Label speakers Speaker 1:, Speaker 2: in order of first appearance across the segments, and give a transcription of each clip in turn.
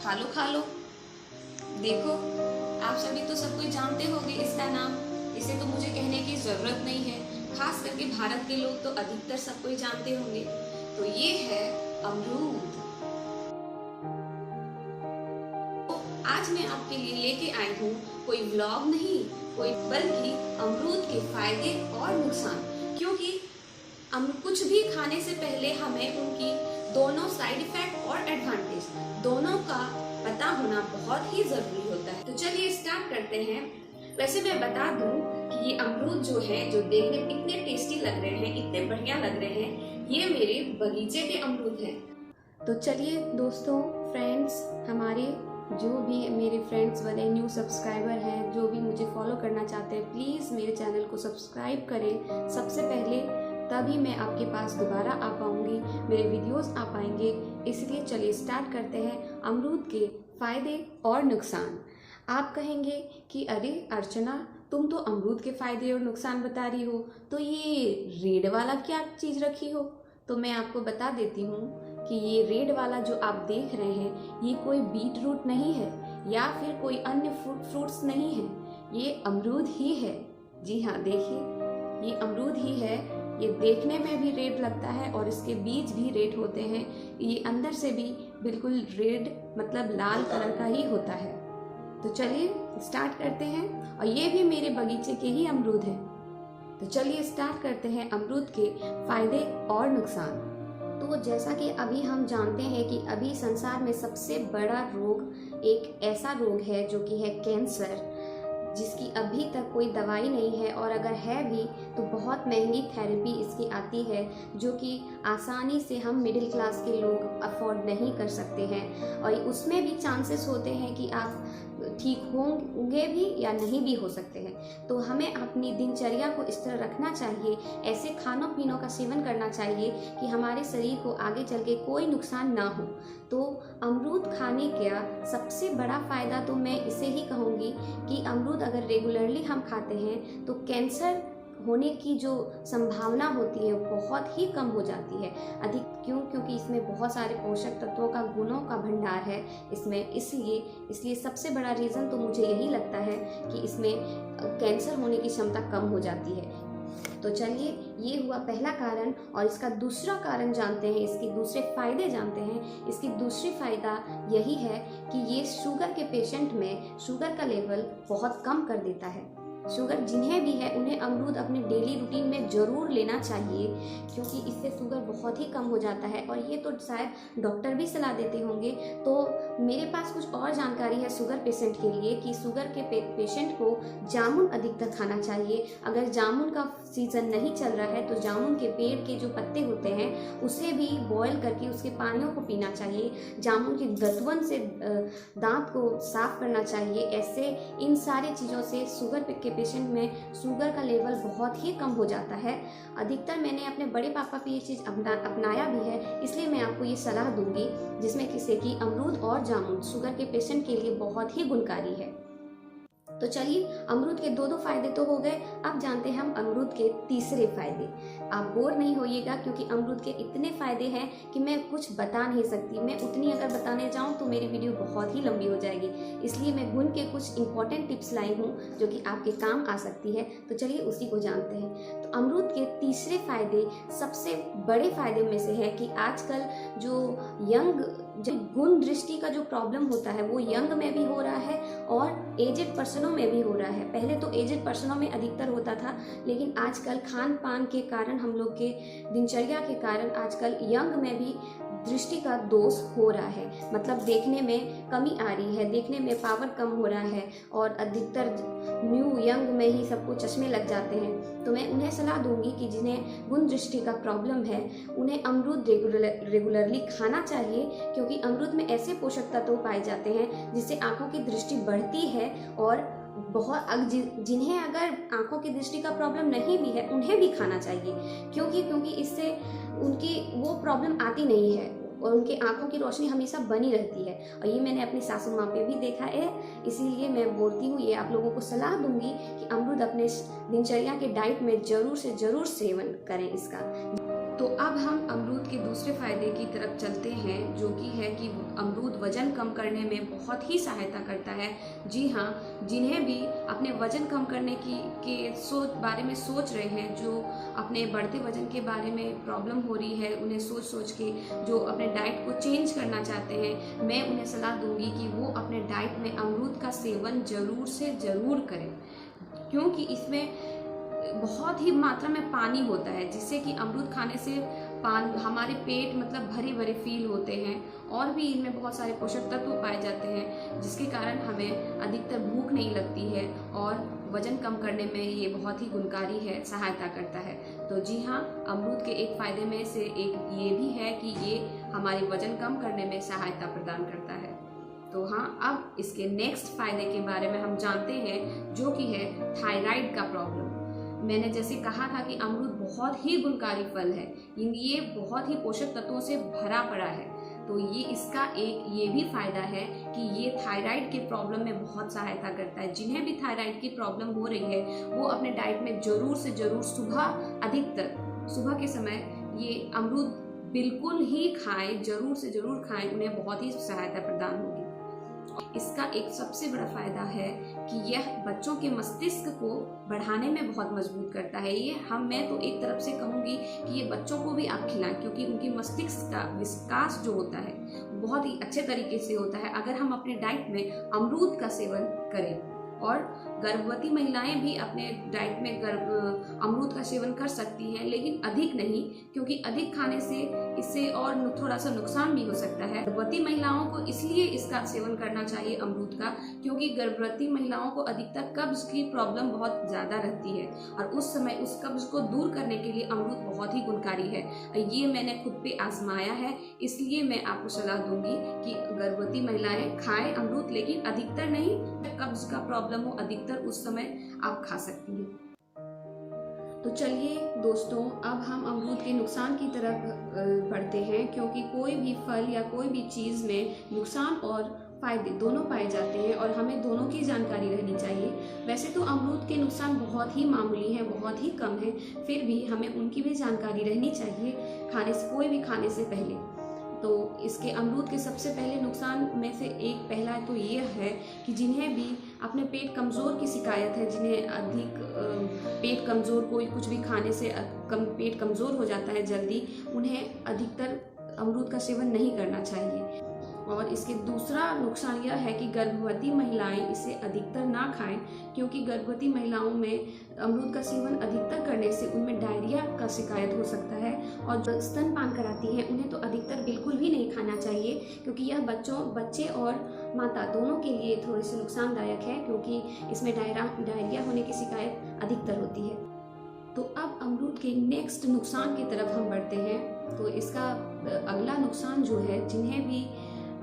Speaker 1: खा लो खा लो। देखो, आप सभी तो सब कोई जानते होंगे इसका नाम, इसे तो मुझे कहने की जरूरत नहीं है। खास करके भारत के लोग तो अधिकतर सब कोई जानते होंगे। तो ये है अमरूद। आज मैं आपके लिए लेके आई हूँ कोई व्लॉग नहीं, बल्कि अमरूद के फायदे और नुकसान। क्योंकि कुछ भी खाने से पहले हमें उनकी दोनों साइड इफेक्ट और एडवांटेज दोनों का पता होना बहुत ही जरूरी होता है। तो चलिए स्टार्ट करते हैं। वैसे मैं बता दूं कि ये अमरूद जो है, जो देखने में इतने टेस्टी लग रहे हैं, इतने बढ़िया लग रहे हैं, ये मेरे बगीचे के अमरूद हैं। तो चलिए दोस्तों, फ्रेंड्स, हमारे जो भी मेरे फ्रेंड्स बने, न्यू सब्सक्राइबर हैं, जो भी मुझे फॉलो करना चाहते हैं, प्लीज़ मेरे चैनल को सब्सक्राइब करें सबसे पहले, तभी मैं आपके पास दोबारा आ पाऊंगी, मेरे वीडियोस आ पाएंगे। इसलिए चलिए स्टार्ट करते हैं अमरूद के फायदे और नुकसान। आप कहेंगे कि अरे अर्चना, तुम तो अमरूद के फायदे और नुकसान बता रही हो, तो ये रेड वाला क्या चीज़ रखी हो? तो मैं आपको बता देती हूँ कि ये रेड वाला जो आप देख रहे हैं, ये कोई बीट रूट नहीं है या फिर कोई अन्य फ्रूट्स नहीं है, ये अमरूद ही है। जी हाँ, देखिए, ये अमरूद ही है। ये देखने में भी रेड लगता है और इसके बीज भी रेड होते हैं। ये अंदर से भी बिल्कुल रेड, मतलब लाल कलर का ही होता है। तो चलिए स्टार्ट करते हैं। और ये भी मेरे बगीचे के ही अमरूद हैं। तो चलिए स्टार्ट करते हैं अमरूद के फायदे और नुकसान। तो जैसा कि अभी हम जानते हैं कि अभी संसार में सबसे बड़ा रोग एक ऐसा रोग है जो कि है कैंसर, जिसकी अभी तक कोई दवाई नहीं है, और अगर है भी तो बहुत महंगी थेरेपी इसकी आती है, जो कि आसानी से हम मिडिल क्लास के लोग अफोर्ड नहीं कर सकते हैं। और उसमें भी चांसेस होते हैं कि आप ठीक होंगे भी या नहीं भी हो सकते हैं। तो हमें अपनी दिनचर्या को इस तरह रखना चाहिए, ऐसे खानों पीनों का सेवन करना चाहिए कि हमारे शरीर को आगे चल के कोई नुकसान ना हो। तो अमरूद खाने का सबसे बड़ा फ़ायदा तो मैं इसे ही कहूँगी कि अमरूद अगर रेगुलरली हम खाते हैं तो कैंसर होने की जो संभावना होती है बहुत ही कम हो जाती है। अधिक क्योंकि इसमें बहुत सारे पोषक तत्वों का, गुणों का भंडार है इसमें, इसलिए सबसे बड़ा रीज़न तो मुझे यही लगता है कि इसमें कैंसर होने की क्षमता कम हो जाती है। तो चलिए, ये हुआ पहला कारण। और इसका दूसरा कारण जानते हैं, इसके दूसरे फायदे जानते हैं। इसकी दूसरी फायदा यही है कि ये शुगर के पेशेंट में शुगर का लेवल बहुत कम कर देता है। शुगर जिन्हें भी है उन्हें अमरूद अपने डेली रूटीन में ज़रूर लेना चाहिए, क्योंकि इससे शुगर बहुत ही कम हो जाता है। और ये तो शायद डॉक्टर भी सलाह देते होंगे। तो मेरे पास कुछ और जानकारी है शुगर पेशेंट के लिए कि शुगर के पेशेंट को जामुन अधिकतर खाना चाहिए। अगर जामुन का सीज़न नहीं चल रहा है तो जामुन के पेड़ के जो पत्ते होते हैं उसे भी बॉयल करके उसके पानियों को पीना चाहिए। जामुन की दतवन से दांत को साफ करना चाहिए। ऐसे इन सारी चीज़ों से शुगर के पेशेंट में शुगर का लेवल बहुत ही कम हो जाता है। अधिकतर मैंने अपने बड़े पापा पे ये चीज़ अपनाया भी है, इसलिए मैं आपको ये सलाह दूंगी, जिसमें किसी की अमरूद और जामुन शुगर के पेशेंट के लिए बहुत ही गुणकारी है। तो चलिए, अमरूद के दो फायदे तो हो गए। अब जानते हैं हम अमरूद के तीसरे फायदे। आप बोर नहीं होइएगा, क्योंकि अमरूद के इतने फायदे हैं कि मैं कुछ बता नहीं सकती। मैं उतनी अगर बताने जाऊं तो मेरी वीडियो बहुत ही लंबी हो जाएगी। इसलिए मैं गुण के कुछ इंपॉर्टेंट टिप्स लाई हूं जो कि आपके काम आ सकती है। तो चलिए उसी को जानते हैं। तो अमरूद के तीसरे फायदे सबसे बड़े फायदे में से है कि आजकल जो गुण दृष्टि का जो प्रॉब्लम होता है वो यंग में भी हो रहा है और एजेड पर्सनों में भी हो रहा है। पहले तो एजेड पर्सनों में अधिकतर होता था, लेकिन आजकल खान पान के कारण, हम लोग के दिनचर्या के कारण आजकल यंग में भी दृष्टि का दोष हो रहा है। मतलब देखने में कमी आ रही है, देखने में पावर कम हो रहा है, और अधिकतर न्यू यंग में ही सबको चश्मे लग जाते हैं। तो मैं उन्हें सलाह दूंगी कि जिन्हें गुण दृष्टि का प्रॉब्लम है उन्हें अमरूद रेगुलरली खाना चाहिए, क्योंकि अमरूद में ऐसे पोषक तत्व पाए जाते हैं जिससे आंखों की दृष्टि बढ़ती है। और जिन्हें अगर आंखों की दृष्टि का प्रॉब्लम नहीं भी है उन्हें भी खाना चाहिए, क्योंकि इससे उनकी वो प्रॉब्लम आती नहीं है और उनकी आंखों की रोशनी हमेशा बनी रहती है। और ये मैंने अपनी सासू माँ पे भी देखा है, इसीलिए मैं बोलती हूँ, ये आप लोगों को सलाह दूंगी कि अमरूद अपने दिनचर्या के डाइट में जरूर से जरूर सेवन करें इसका। तो अब हम अमरूद के दूसरे फायदे की तरफ चलते हैं, जो कि है कि अमरूद वजन कम करने में बहुत ही सहायता करता है। जी हाँ, जिन्हें भी अपने वजन कम करने के बारे में सोच रहे हैं, जो अपने बढ़ते वजन के बारे में प्रॉब्लम हो रही है, उन्हें सोच के जो अपने डाइट को चेंज करना चाहते हैं, मैं उन्हें सलाह दूंगी कि वो अपने डाइट में अमरूद का सेवन जरूर से जरूर करें, क्योंकि इसमें बहुत ही मात्रा में पानी होता है, जिससे कि अमरूद खाने से हमारे पेट मतलब भरे भरे फील होते हैं, और भी इनमें बहुत सारे पोषक तत्व पाए जाते हैं, जिसके कारण हमें अधिकतर भूख नहीं लगती है और वजन कम करने में ये बहुत ही गुणकारी है, सहायता करता है। तो जी हाँ, अमरूद के एक फायदे में से एक ये भी है कि ये हमारे वजन कम करने में सहायता प्रदान करता है। तो हाँ, अब इसके नेक्स्ट फायदे के बारे में हम जानते हैं, जो कि है थायराइड का प्रॉब्लम। मैंने जैसे कहा था कि अमरूद बहुत ही गुणकारी फल है, ये बहुत ही पोषक तत्वों से भरा पड़ा है। तो ये इसका एक ये भी फायदा है कि ये थायराइड के प्रॉब्लम में बहुत सहायता करता है। जिन्हें भी थायराइड की प्रॉब्लम हो रही है, वो अपने डाइट में जरूर से जरूर अधिकतर सुबह के समय ये अमरूद बिल्कुल ही खाएं, जरूर से जरूर खाएं, उन्हें बहुत ही सहायता प्रदान होगी। इसका एक सबसे बड़ा फायदा है कि यह बच्चों के मस्तिष्क को बढ़ाने में बहुत मजबूत करता है। मैं तो एक तरफ से कहूँगी कि ये बच्चों को भी आप खिलाएं, क्योंकि उनके मस्तिष्क का विकास जो होता है बहुत ही अच्छे तरीके से होता है अगर हम अपने डाइट में अमरूद का सेवन करें। और गर्भवती महिलाएं भी अपने डाइट में अमरूद का सेवन कर सकती हैं, लेकिन अधिक नहीं, क्योंकि अधिक खाने से इससे और थोड़ा सा नुकसान भी हो सकता है। गर्भवती महिलाओं को इसलिए इसका सेवन करना चाहिए अमरूद का, क्योंकि गर्भवती महिलाओं को अधिकतर कब्ज की प्रॉब्लम बहुत ज़्यादा रहती है, और उस समय उस कब्ज को दूर करने के लिए अमरूद बहुत ही गुणकारी है। ये मैंने खुद पे आजमाया है, इसलिए मैं आपको सलाह दूंगी कि गर्भवती महिलाएं खाएं अमरूद, लेकिन अधिकतर नहीं। कब्ज का प्रॉब्लम हो अधिकतर, उस समय आप खा सकती हैं। तो चलिए दोस्तों, अब हम अमरूद के नुकसान की तरफ बढ़ते हैं, क्योंकि कोई भी फल या कोई भी चीज़ में नुकसान और फायदे दोनों पाए जाते हैं, और हमें दोनों की जानकारी रहनी चाहिए। वैसे तो अमरूद के नुकसान बहुत ही मामूली हैं, बहुत ही कम हैं, फिर भी हमें उनकी भी जानकारी रहनी चाहिए कोई भी खाने से पहले। तो इसके अमरूद के सबसे पहले नुकसान में से एक पहला तो ये है कि जिन्हें भी अपने पेट कमज़ोर की शिकायत है, जिन्हें अधिक पेट कमज़ोर, कोई कुछ भी खाने से पेट कमज़ोर हो जाता है जल्दी, उन्हें अधिकतर अमरूद का सेवन नहीं करना चाहिए। और इसके दूसरा नुकसान यह है कि गर्भवती महिलाएं इसे अधिकतर ना खाएं, क्योंकि गर्भवती महिलाओं में अमरूद का सेवन अधिकतर करने से उनमें डायरिया का शिकायत हो सकता है, और जो स्तनपान कराती हैं उन्हें तो अधिकतर बिल्कुल भी नहीं खाना चाहिए, क्योंकि यह बच्चे और माता दोनों के लिए थोड़ी सी नुकसानदायक है, क्योंकि इसमें डायरिया होने की शिकायत अधिकतर होती है। तो अब अमरूद के नेक्स्ट नुकसान की तरफ हम बढ़ते हैं। तो इसका अगला नुकसान जो है, जिन्हें भी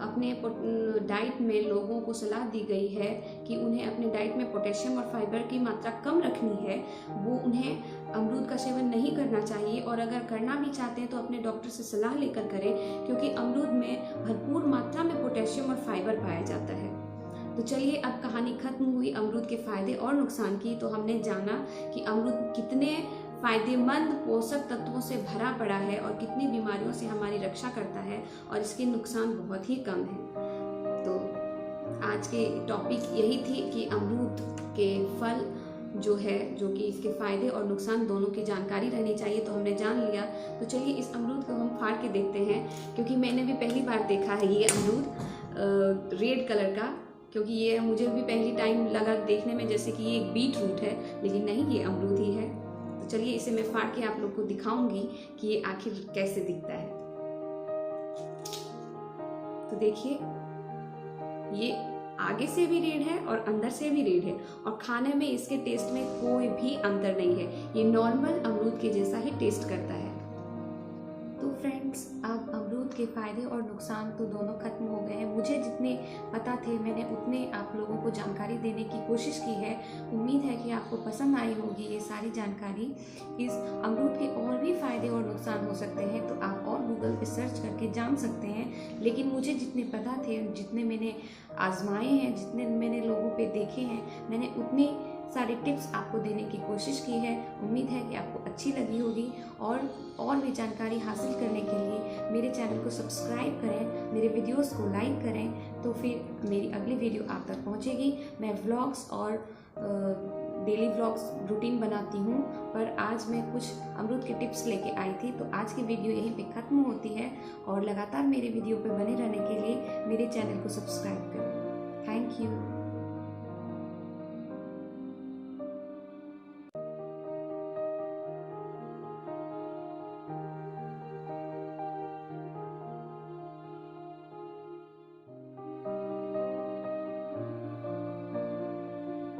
Speaker 1: अपने डाइट में लोगों को सलाह दी गई है कि उन्हें अपने डाइट में पोटेशियम और फाइबर की मात्रा कम रखनी है, वो उन्हें अमरूद का सेवन नहीं करना चाहिए, और अगर करना भी चाहते हैं तो अपने डॉक्टर से सलाह लेकर करें, क्योंकि अमरूद में भरपूर मात्रा में पोटेशियम और फाइबर पाया जाता है। तो चलिए, अब कहानी खत्म हुई अमरूद के फायदे और नुकसान की। तो हमने जाना कि अमरूद कितने फायदेमंद पोषक तत्वों से भरा पड़ा है और कितनी बीमारियों से हमारी रक्षा करता है, और इसके नुकसान बहुत ही कम हैं। तो आज के टॉपिक यही थी कि अमरूद के फल जो है, जो कि इसके फायदे और नुकसान दोनों की जानकारी रहनी चाहिए, तो हमने जान लिया। तो चलिए इस अमरूद को हम फाड़ के देखते हैं, क्योंकि मैंने भी पहली बार देखा है ये अमरूद रेड कलर का, क्योंकि ये मुझे भी पहली टाइम लगा देखने में जैसे कि ये एक बीट रूट है, लेकिन नहीं, ये अमरूद ही है। तो चलिए इसे मैं फाड़ के आप लोग को दिखाऊंगी कि ये आखिर कैसे दिखता है। तो देखिए, ये आगे से भी रेड है और अंदर से भी रेड है, और खाने में इसके टेस्ट में कोई भी अंतर नहीं है। ये नॉर्मल अमरूद के जैसा ही टेस्ट करता है। तो फ्रेंड्स, अब अमरूद के फायदे और नुकसान तो दोनों खत्म हो गए हैं। मुझे जितने पता थे मैंने उतने आप लोगों को जानकारी देने की कोशिश की है। उम्मीद है कि आपको पसंद आई होगी ये सारी जानकारी। इस अमरूद के और भी फायदे और नुकसान हो सकते हैं, तो आप और गूगल पे सर्च करके जान सकते हैं, लेकिन मुझे जितने पता थे, जितने मैंने आजमाए हैं, जितने मैंने लोगों पे देखे हैं, मैंने उतने सारी टिप्स आपको देने की कोशिश की है। उम्मीद है कि आपको अच्छी लगी होगी और भी जानकारी हासिल करने के लिए मेरे चैनल को सब्सक्राइब करें, मेरे वीडियोस को लाइक करें, तो फिर मेरी अगली वीडियो आप तक पहुंचेगी। मैं व्लॉग्स और डेली व्लॉग्स रूटीन बनाती हूँ, पर आज मैं कुछ अमरूद के टिप्स लेके आई थी। तो आज की वीडियो यहीं पे ख़त्म होती है और लगातार मेरे वीडियो पे बने रहने के लिए मेरे चैनल को सब्सक्राइब करें। Thank you.